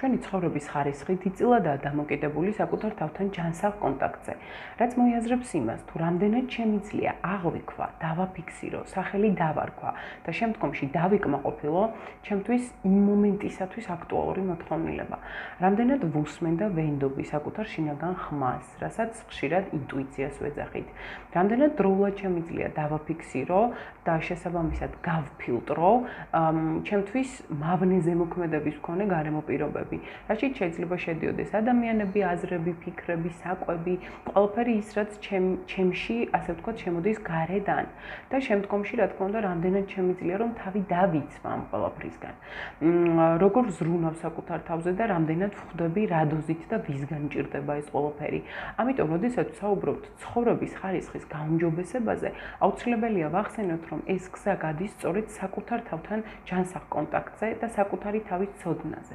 ჩვენი ცხოვრების ხარისხი დიდწილადაა დამოკიდებული საკუთარ თავთან ჯანსაღ კონტაქტზე, რაც მოიაზრებს იმას, თუ რამდენად შემიძლია აღვიქვა, დავაფიქსირო, სახელი დავარქვა და შემდგომში დავიკმაყოფილო ჩემთვის იმ მომენტისათვის აქტუალური მოთხოვნილება. რამდენად ვუსმენ და ვენდობი საკუთარ შინაგან ხმას, რასაც ხშირად ინტუიციას ვეძახით. რამდენად დროულად შემიძლია დავაფიქსირო და შესაბამისად გავფილტრო ჩემთვის მავნე ზემოქმედების მქონე გარემო პირობები, რაშიც შეიძლება შედიოდეს ადამიანები, აზრები, ფიქრები, საკვები, ყველაფერი ის, რაც ჩემში, ასე ვთქვათ, შემოდის გარედან და შემდგომში, რა თქმა უნდა, რამდენად შემიძლია რომ თავი დავიცვა ამ ყველაფრისგან. როგორ ვზრუნავ საკუთარ თავზე და რამდენად ვხვდები რა დოზით და ვისგან ჭირდება ეს ყველაფერი. ამიტომ, როდესაც ვსაუბრობთ ცხოვრების ხარისხის გაუმჯობესებაზე, აუცილებელია ვახსენოთ, რომ ეს გზა გადის სწორედ საკუთარ თავთან ჯანსაღ კონტაქტზე და საკუთარი თავის ცოდნაზე.